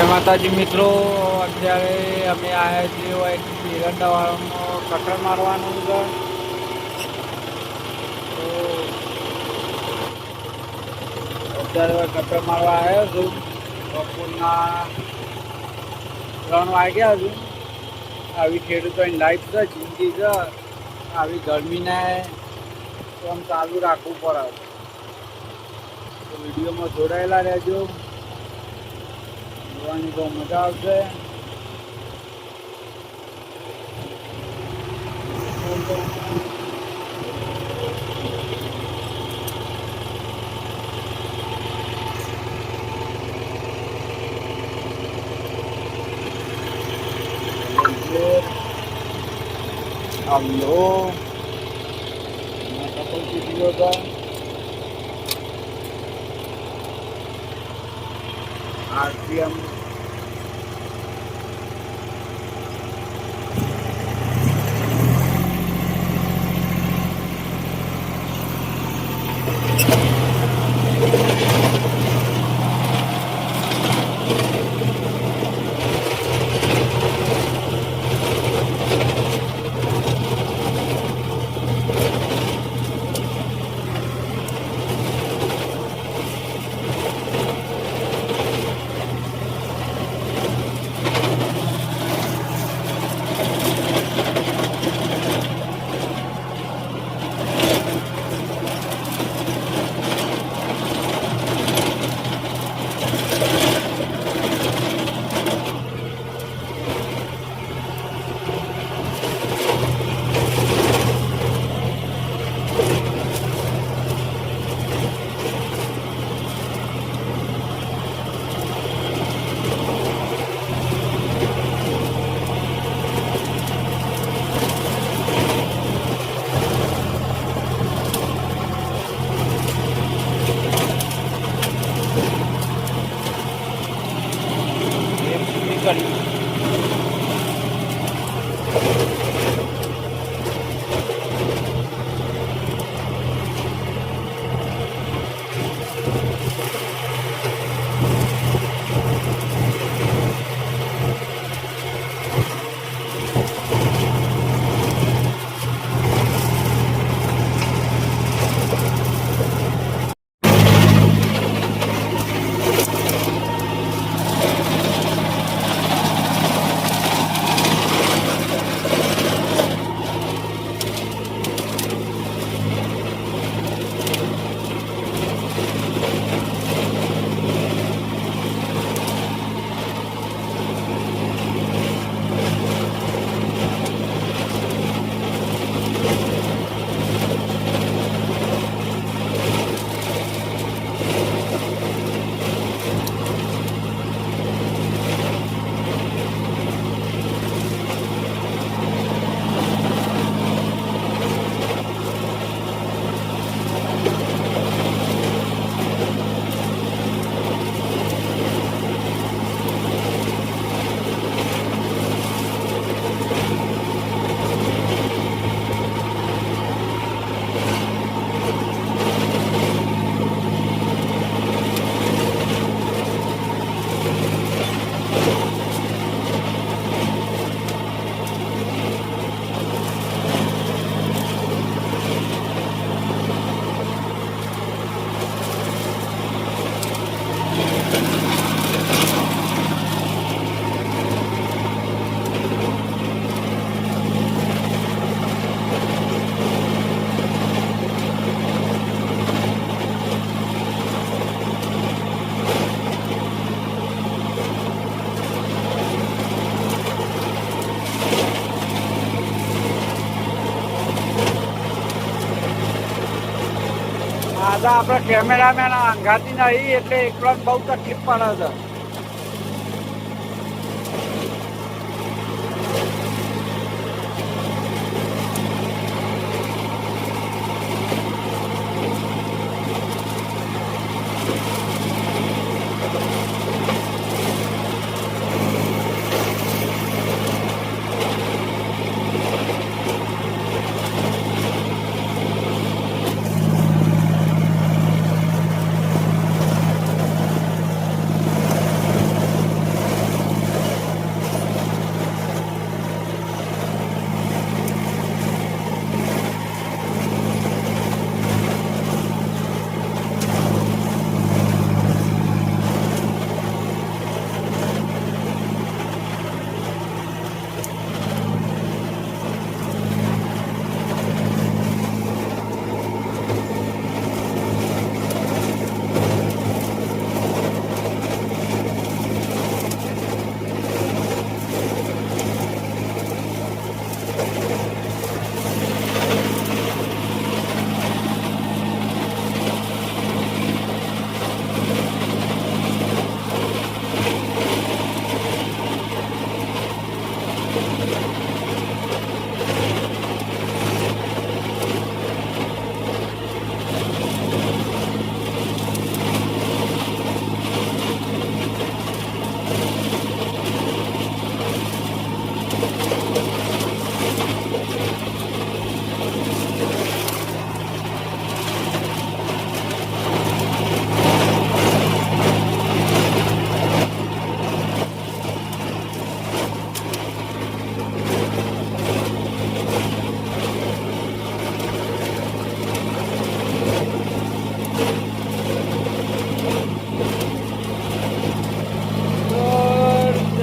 માતાજી મિત્રો, અત્યારે અમે આવ્યા છીએ એરંડાવાળાનો કટર મારવાનું છે. તો અત્યારે કટર મારવા આવ્યો છું. બપોરના 3 વાગ્યા છું. આવી ખેડૂતોની લાઈફ છે, જિંદગી છે. આવી ગરમીને કામ ચાલુ રાખવું પડે. તો વિડીયોમાં જોડાયેલા રહેજો, જોવાની બહુ મજા આવશે. આવજો વિડીયો તો આરપીએમ કરી. આજે આપણે કેમેરામેન અંગાતી નહીં એટલે એકલો બહુ તકલીફ પડે છે.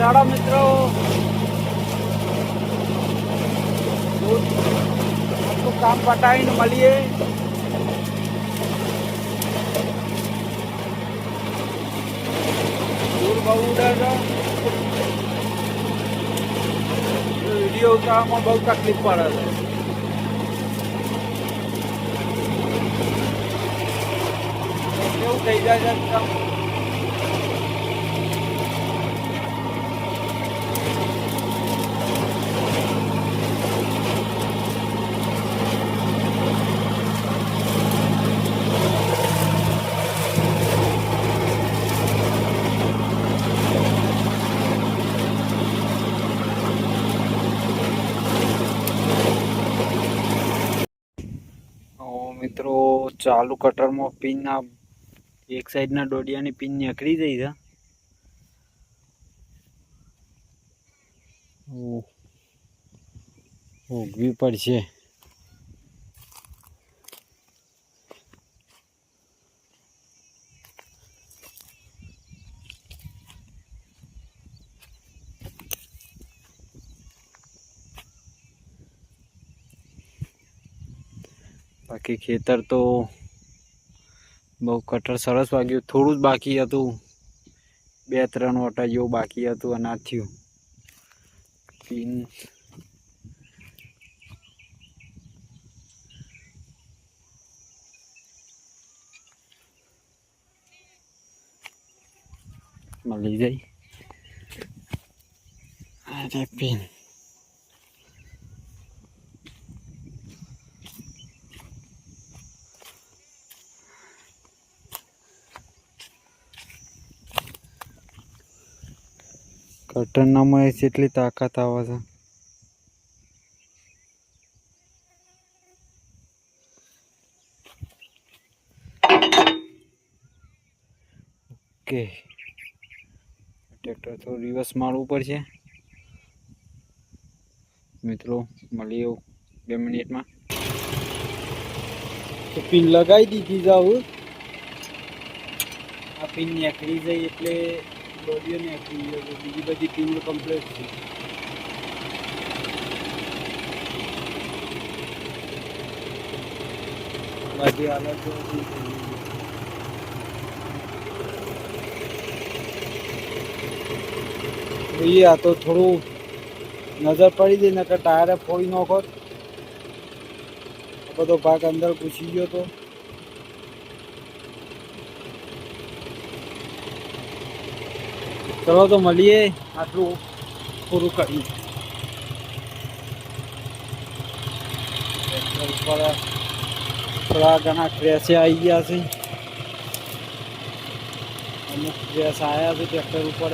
ચાલો મિત્રો, કામ પટાવીને મળીએ. દૂર બહુ ઉડે છે, વિડીયો ઉતારવામાં બહુ તકલીફ પડે છે. કેવું થઈ જાય છે કામ? મિત્રો ચાલુ કટરમાં પિન ના એક સાઈડ ના દોડિયાની પિન નીકળી ગઈ છે. ઉગવી પડશે. બાકી ખેતર તો બહુ કટર સરસ વાગ્યું. થોડું જ બાકી હતું, 2-3 ઓટા જેવું બાકી હતું અને આ થયું. પિન મળી જાય. અરે પિન કટરનામાં જેટલી તાકાત આવે છે. ઓકે, ટ્રેક્ટર થોડું રિવર્સ મારવું પડશે મિત્રો. મળીએ 2 મિનિટમાં. તો પિન લગાવી દીધી જાવ. આ પિન નીકળી જાય એટલે બોડીઓ નીકળી જાય. બીજી બધી પિન કમ્પ્લીટ છે. બધી હાલત જોઈએ. આ તો થોડું નજર પડી જાય, નકર ટાયરે ફોડી નાખો. બધો ભાગ અંદર ઘૂસી ગયો તો. ચલો તો મળીએ, આટલું પૂરું કરી. થોડા ઘણા ક્રેશે આવી ગયા છે. અમુક ક્રેશ આવ્યા છે ટ્રેક્ટર ઉપર.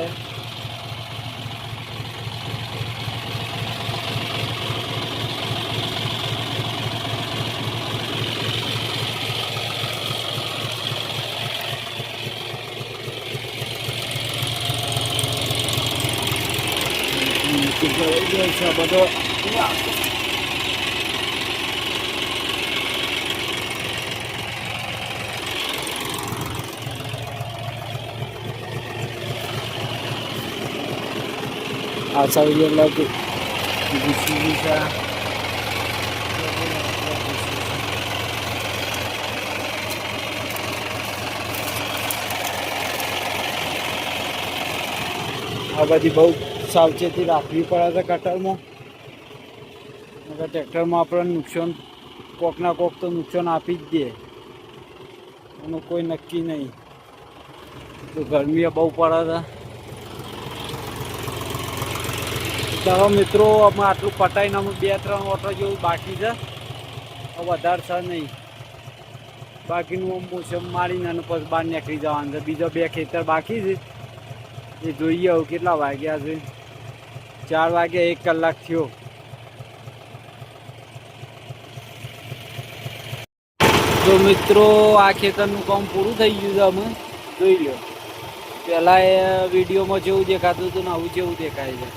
બધો આ સાઈડ લાગે. આ બધી બહુ સાવચેતી રાખવી પડે છે કટરમાં. ટ્રેક્ટરમાં આપણને નુકસાન કોકના કોક તો નુકસાન આપી જ દે, એનું કોઈ નક્કી નહીં. તો ગરમી બહુ પડે છે. ચાલો મિત્રો, અમે આટલું પટાઈને અમે 2-3 ઓટો જેવું બાકી છે. વધારે છે નહીં. બાકીનું મોસમ મારીને અને પછી બહાર નીકળી જવાનું છે. બીજો 2 ખેતર બાકી છે, એ જોઈએ હવે કેટલા વાગ્યા છે. 4 વાગ્યા 1 કલાક થયો. તો મિત્રો, આ ખેતરનું કામ પૂરું થઈ ગયું છે. અમે જોઈ લો. પહેલાં એ વિડીયોમાં જેવું દેખાતું હતું ને આવું જેવું દેખાય છે.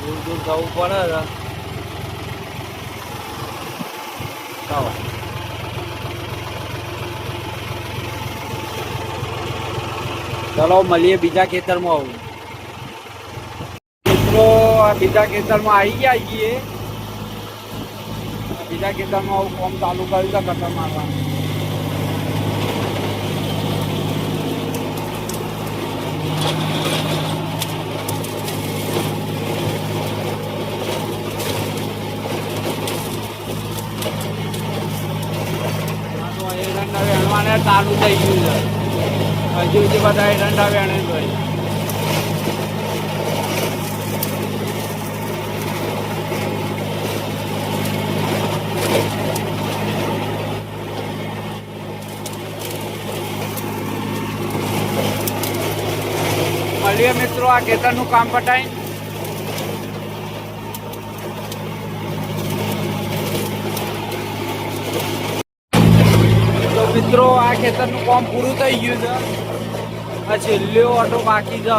દૂર દૂર જવું પડે છે. ચલો મળીએ બીજા ખેતરમાં આવું મિત્રો. આ બીજા ખેતરમાં આવી ગયા છીએ. બીજા ખેતરમાં આવું કામ ચાલુ કર્યું છે કટર મારવાનું. વેણવાને ચાલુ થઈ ગયું છે. હજુ સુધી બધા એરંડા વેણે જ હોય. મળીએ મિત્રો આ ખેતરનું કામ પટાઈ. મિત્રો આ ખેતરનું કામ પૂરું થઈ ગયું છે. આ છેલ્લો ઓટો બાકી છે.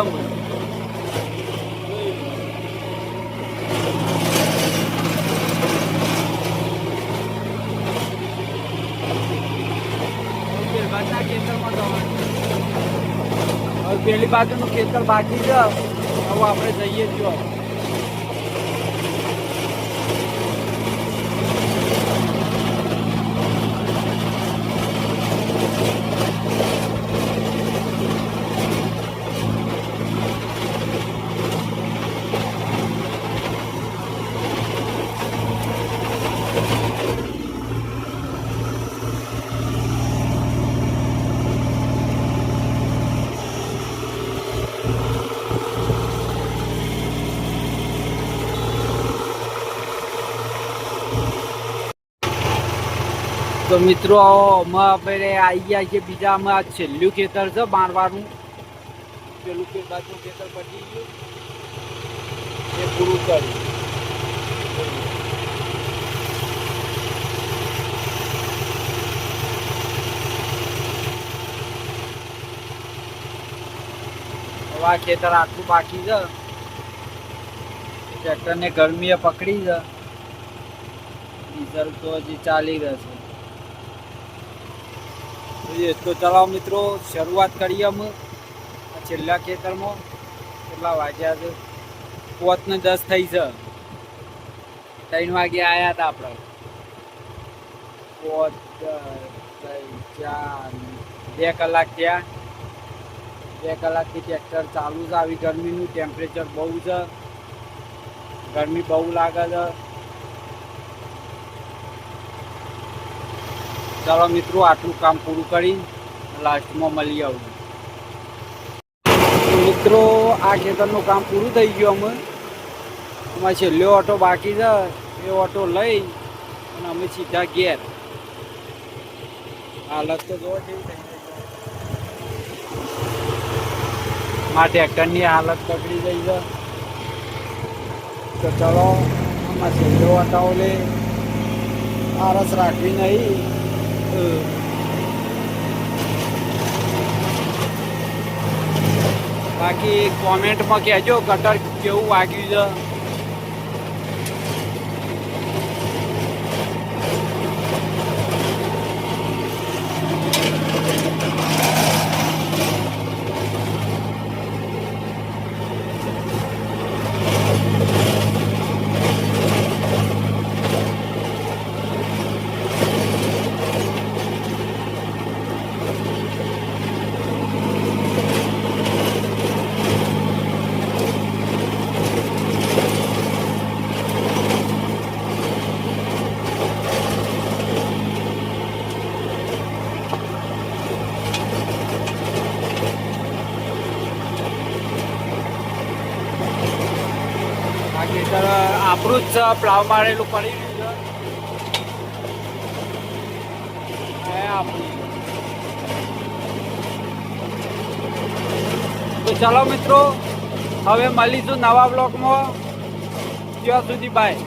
ખેતરમાં જવાનું. હવે પેલી બાજુનું ખેતર બાકી છે. હવે આપણે જઈએ જો. તો મિત્રો અમે આપણે આવી ગયા છીએ બીજા. અમે આ છેલ્લું ખેતર છે મારવાનું. પેલું બાજુ ખેતર પટી ગયું એ પૂરું કર્યું. હવે આ ખેતર આટલું બાકી છે. ટ્રેક્ટરને ગરમીએ પકડી છે. ડીઝલ તો હજી ચાલી રહેશે. તો ચલો મિત્રો શરૂઆત કરીએ અમે છેલ્લા ખેતરમાં. કેટલા વાગ્યા છે? 5:10 થઈ છે. 3 વાગે આવ્યા હતા આપણે. 2 કલાક થયા. 2 કલાકથી ટ્રેક્ટર ચાલુ છે. આવી ગરમીનું ટેમ્પરેચર બહુ છે. ગરમી બહુ લાગે છે. ચાલો મિત્રો આટલું કામ પૂરું કરી લાસ્ટમાં મળી આવું. મિત્રો આ ખેતરનું કામ પૂરું થઈ ગયું. અમારે છેલ્લો ઓટો બાકી છે. એ ઓટો લઈ અને અમે સીધા ઘેર. હાલત તો જોવો કેવી થઈ ગઈ. મારા ટ્રેક્ટરની હાલત બગડી ગઈ છે. તો ચલો આમાં છેલ્લો ઓટો લે આરસ રાખવી નહીં. બાકી કોમેન્ટમાં કહેજો કટર કેવું વાગ્યું છે. ખેતર આપણું જ છે. પ્લાવ મારેલું પડી ગયું છે. આપણું. તો ચાલો મિત્રો હવે મળીશું નવા બ્લોગમાં. ત્યાં સુધી બાય.